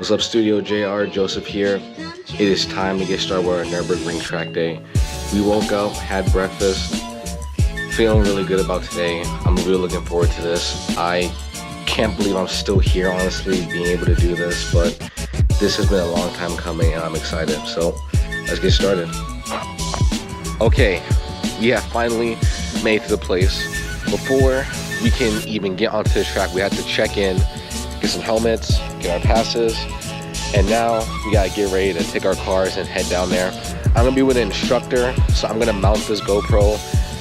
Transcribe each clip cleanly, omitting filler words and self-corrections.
What's up, Studio JR? Joseph here. It is time to get started with our Nurburgring track day. We woke up, had breakfast, feeling really good about today. I'm really looking forward to this. I can't believe I'm still here, honestly, being able to do this, but this has been a long time coming and I'm excited. So let's get started. Okay, we have finally made it to the place. Before we can even get onto the track, we have to check in, get some helmets, get our passes, and now we gotta get ready to take our cars and head down there. I'm gonna be with an instructor, so I'm gonna mount this GoPro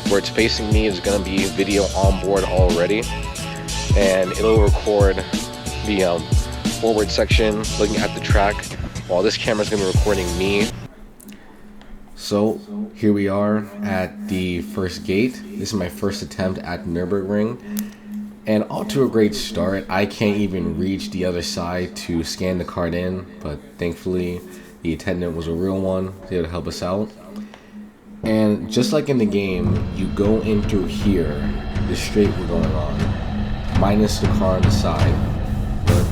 where it's facing me. Is gonna be video on board already, and it'll record the forward section looking at the track, while this camera's gonna be recording me. So here we are at the first gate. This is my first attempt at Nürburgring, and off to a great start. I can't even reach the other side to scan the card in, but thankfully the attendant was a real one, there to help us out. And just like in the game, you go in through here, the straight we're going on, minus the car on the side. But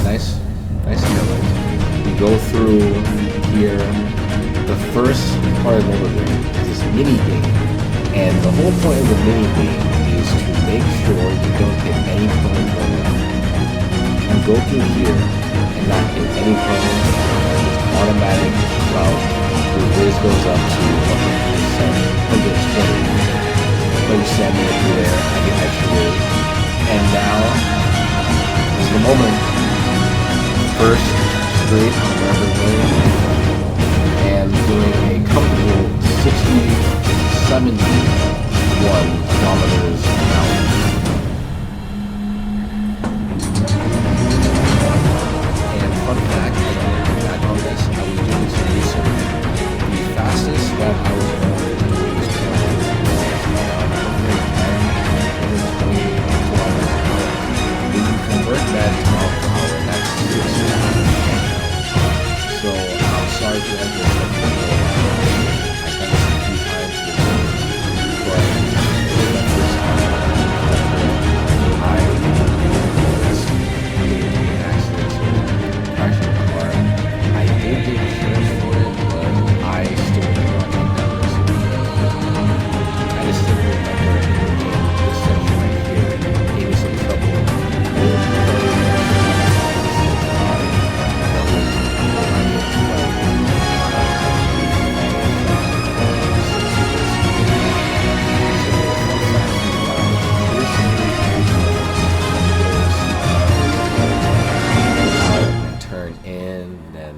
nice headlights. We go through here. The first part of Nürburgring is this mini game, and the whole point of the mini game is to make sure you don't hit any cone going on. You go through here and not hit any cone. It's automatic route. The whiz goes up to 120. But you stand me through there, I get extra whiz. And now is the moment. First straight on Nürburgring, and doing a comfortable 71 kilometers an hour. And fun fact, back on this, I was doing some research. The fastest that I was going in these kilometers was around 120 kilometers an hour. When you convert that to miles per hour, that's 6 miles. So I'm sorry to have this.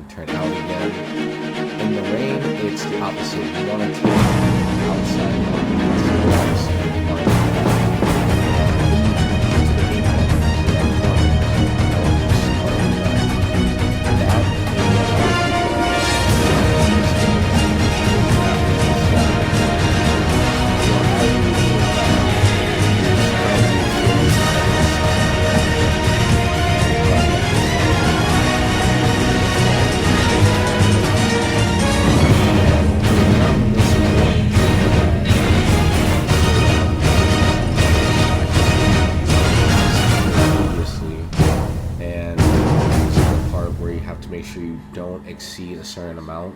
Turn out again. In the rain, it's the opposite. You want to turn outside make sure you don't exceed a certain amount.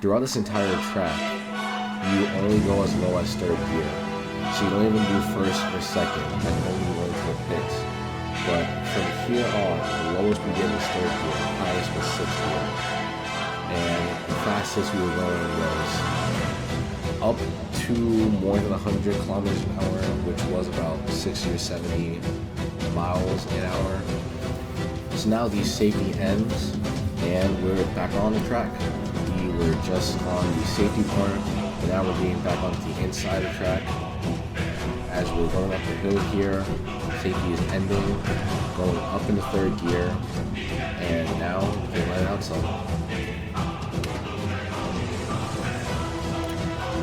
Throughout this entire track, you only go as low as third gear. So you don't even do first or second, and only go into the pits. But from here on, the lowest we get was third gear, the highest was sixth gear. And the fastest we were going was up to more than 100 kilometers an hour, which was about 60 or 70 miles an hour. So now the safety ends, and we're back on the track. We were just on the safety part, but now we're getting back onto the inside of the track. As we're going up the hill here, safety is ending, going up into third gear, and now we can let out some.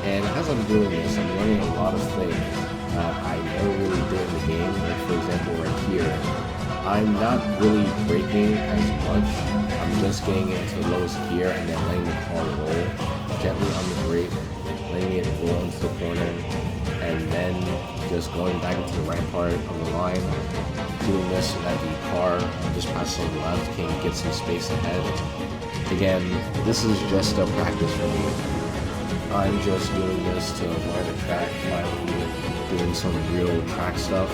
And as I'm doing this, I'm learning a lot of things I never really did in the game. Like, for example, right here, I'm not really braking as much. I'm just getting into the lowest gear and then letting the car roll gently on the brake, letting it roll into the corner, and then just going back into the right part of the line. doing this so that the car just passes on the left can get some space ahead. Again, this is just a practice for me. I'm just doing this to learn the track, finally doing some real track stuff.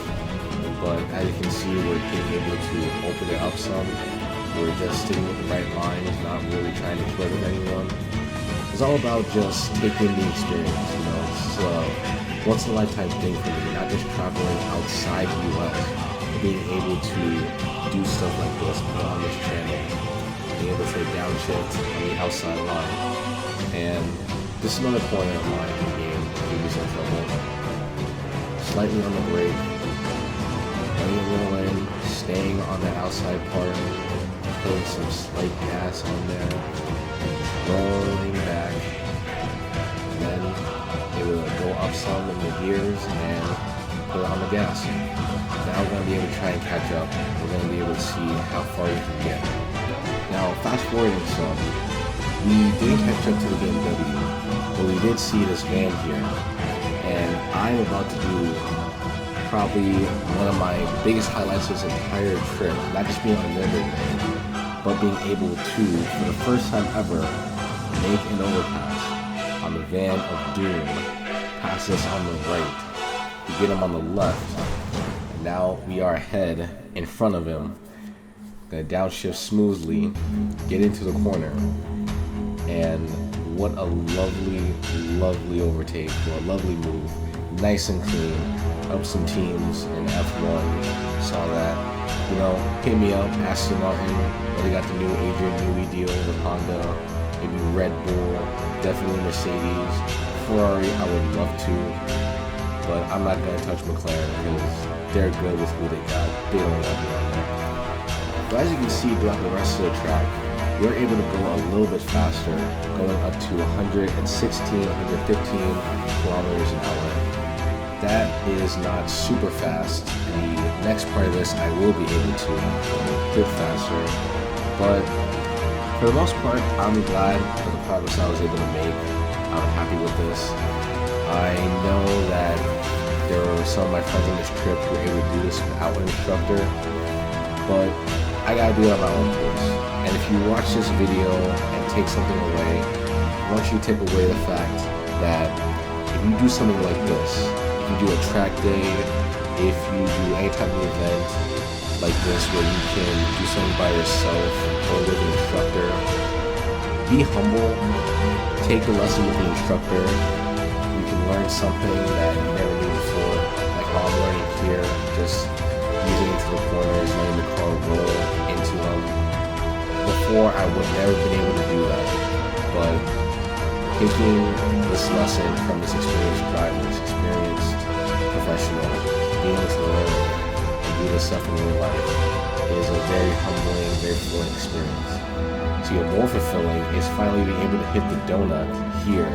But as you can see, we're being able to open it up some. We're just sticking with the right lines, not really trying to flirt with anyone. It's all about just taking the experience, you know. It's a once-in-a-lifetime thing for me, not just traveling outside the U.S., being able to do stuff like this on this channel, being able to downshift on the outside line. And this is another corner of mine in the game that gave me some trouble. Slightly on the brake, letting it roll in, staying on the outside part, putting some slight gas on there, rolling back, and then it will go up some in the gears and put it on the gas. Now we're going to be able to try and catch up. We're going to be able to see how far we can get. Now, fast forwarding some, we didn't catch up to the BMW, but we did see this van here, and I'm about to do probably one of my biggest highlights of this entire trip, not just being on a Nurburgring, but being able to, for the first time ever, make an overpass on the Van of Doom, pass us on the right, to get him on the left, and now we are ahead in front of him, gonna downshift smoothly, get into the corner, and what a lovely, lovely overtake, or a lovely move, nice and clean, up some teams in F1, saw that. You know, hit me up, Aston Martin, they got the new Adrian Newey deal with Honda, maybe Red Bull, definitely Mercedes, Ferrari I would love to, but I'm not going to touch McLaren because they're good with who they got, they don't want me on there. But as you can see throughout the rest of the track, we're able to go a little bit faster, going up to 116, 115 kilometers an hour. That is not super fast. The next part of this I will be able to go a bit faster, but for the most part I'm glad for the progress I was able to make. I'm happy with this. I know that there were some of my friends on this trip who were able to do this without an instructor, but I gotta do it on my own pace. And if you watch this video and take something away, I want you to take away the fact that if you do something like this, you do a track day, if you do any type of event like this where you can do something by yourself or with an instructor, be humble, take the lesson with the instructor. You can learn something that you never knew before, like how I'm learning here, just using into the corners, letting the car roll into them. Before I would never been able to do that, but taking this lesson from this experienced driver, this experienced professional, being able to learn and do this stuff in real life is a very humbling, very fulfilling experience. So yet more fulfilling is finally being able to hit the donut here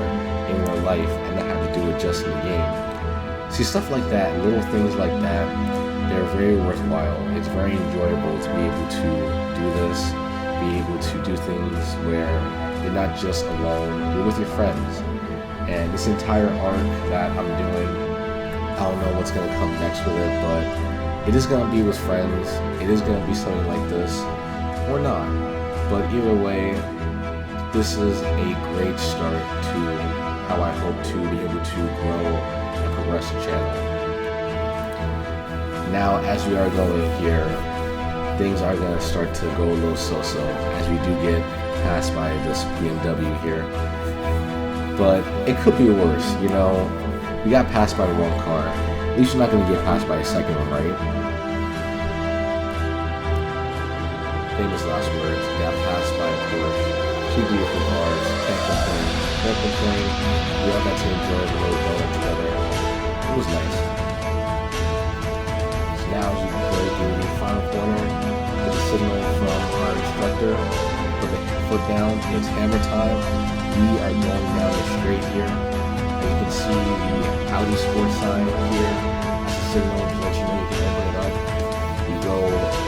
in real life and not have to do it just in the game. See, stuff like that, little things like that, they're very worthwhile. It's very enjoyable to be able to do this, be able to do things where you're not just alone, you're with your friends. And this entire arc that I'm doing, I don't know what's going to come next with it, but it is going to be with friends. It is going to be something like this, or not. But either way, this is a great start to how I hope to be able to grow and progress the channel. Now, as we are going here, things are going to start to go a little so-so as we do get passed by this BMW here. But it could be worse, you know. We got passed by the wrong car. At least you're not going to get passed by a second one, right? Famous last words. Got passed by a Porsche. Two beautiful cars. Can't complain. Can't complain. We all got to enjoy the road going together. It was nice. So now as we go through the final corner, get a signal from our instructor. Put the foot down. It's hammer time. We are going down the straight here. You can see the Audi sports sign here. It's a signal to let you know you can open it up. We go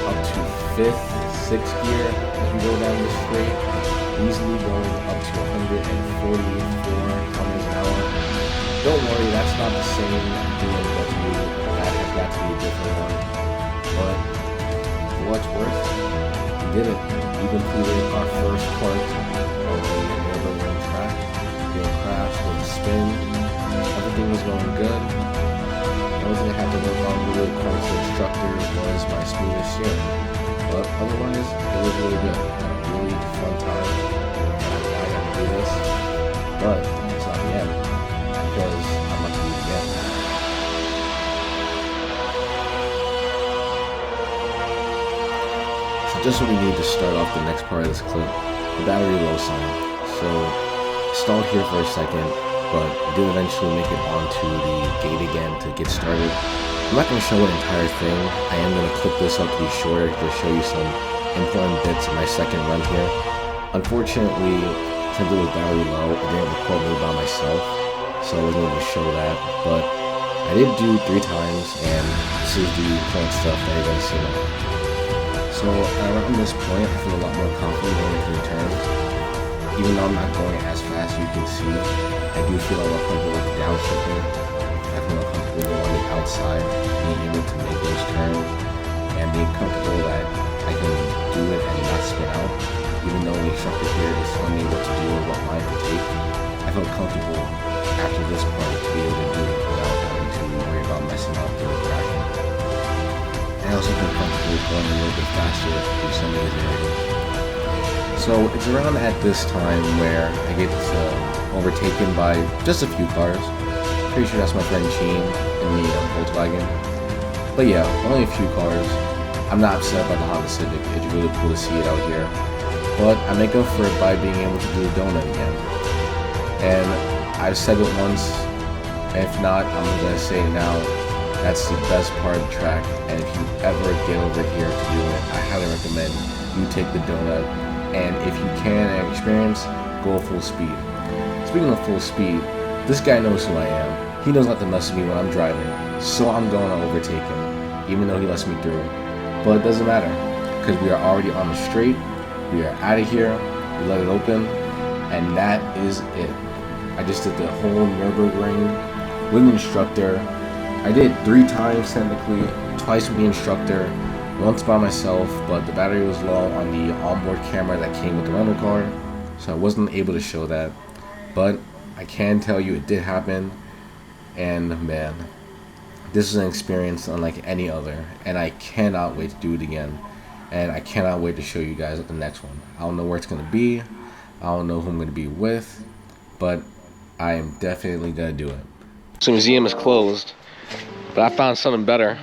up to 5th, 6th gear as we go down the straight, easily going up to 144 kilometers an hour. Don't worry, that's not the same BMW. That has got to be a different one. But what's worse, we did it. We completed our first part of the Nurburgring track. Didn't crash, didn't spin. Everything was going good. The only thing I had to work on really according to the instructor was my smoothest steering. But otherwise, it was really good. I had a really fun time. I'm glad I got to do this. But it's not the end, because I'm not going to do it again. So just what we need to start off the next part of this clip, the battery low sign. So stalled here for a second, but did eventually make it onto the gate again to get started. I'm not going to show an entire thing. I am going to clip this up to be shorter to show you some important bits of my second run here. Unfortunately, since it was battery low, I didn't record me by myself, so I wasn't able to show that, but I did do 3 times, and this is the important stuff that you're going to see now. So around this point, I feel a lot more confident going into the turns. Even though I'm not going as fast as you can see, I do feel a lot comfortable with downshifting. I feel comfortable on the outside, being able to make those turns, and being comfortable that I can do it and not spin out. Even though the instructor here is telling me what to do or what line to take, I felt comfortable after this part to be able to do it without having to worry about messing up or crashing. I also feel comfortable going a little bit faster through some of these areas. So it's around at this time where I get overtaken by just a few cars. Pretty sure that's my friend Sheen in the Volkswagen. But yeah, only a few cars. I'm not upset by the Honda Civic. It's really cool to see it out here. But I make up for it by being able to do the donut again. And I've said it once, and if not, I'm going to say it now. That's the best part of the track, and if you ever get over here to do it, I highly recommend you take the donut, and if you can and experience, go full speed. Speaking of full speed, this guy knows who I am. He knows not to mess with me when I'm driving, so I'm going to overtake him, even though he lets me through. But it doesn't matter, because we are already on the straight, we are out of here, we let it open, and that is it. I just did the whole Nurburgring with an instructor. I did 3 times technically, twice with the instructor, once by myself, but the battery was low on the onboard camera that came with the rental car, so I wasn't able to show that. But I can tell you it did happen, and man, this is an experience unlike any other, and I cannot wait to do it again, and I cannot wait to show you guys at the next one. I don't know where it's going to be, I don't know who I'm going to be with, but I am definitely going to do it. So the museum is closed, but I found something better.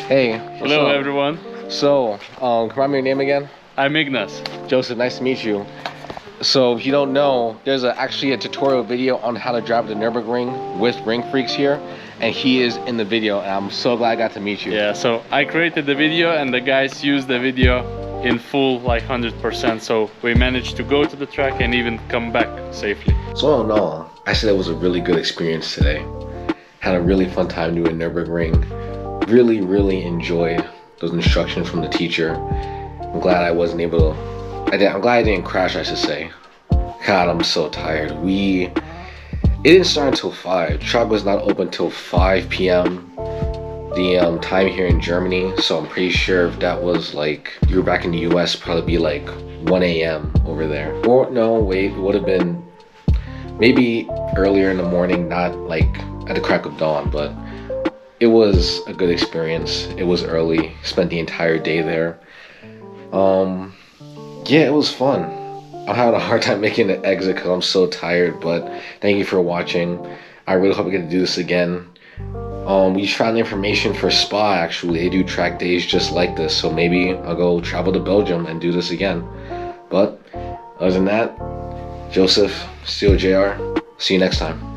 Hey. Hello everyone. So, can you remind me your name again? I'm Ignas. Joseph, nice to meet you. So if you don't know, there's actually a tutorial video on how to drive the Nurburgring with Ring Freaks here, and he is in the video, and I'm so glad I got to meet you. Yeah, so I created the video and the guys used the video in full, like 100%, so we managed to go to the track and even come back safely. So all in all, I said it was a really good experience today. Had a really fun time doing Nurburgring. Really enjoyed those instructions from the teacher. I'm glad I wasn't able to, I'm glad I didn't crash, I should say. God, I'm so tired. It didn't start until 5. The track was not open till 5 p.m. The time here in Germany, so I'm pretty sure if that was like, you were back in the US, probably be like 1 a.m. over there. Or no, wait, it would have been maybe earlier in the morning, not like at the crack of dawn, but it was a good experience. It was early, spent the entire day there. Yeah, it was fun. I'm having a hard time making an exit because I'm so tired, but thank you for watching. I really hope I get to do this again. We found information for Spa, actually. They do track days just like this, so maybe I'll go travel to Belgium and do this again. But other than that, Joseph, still JR. See you next time.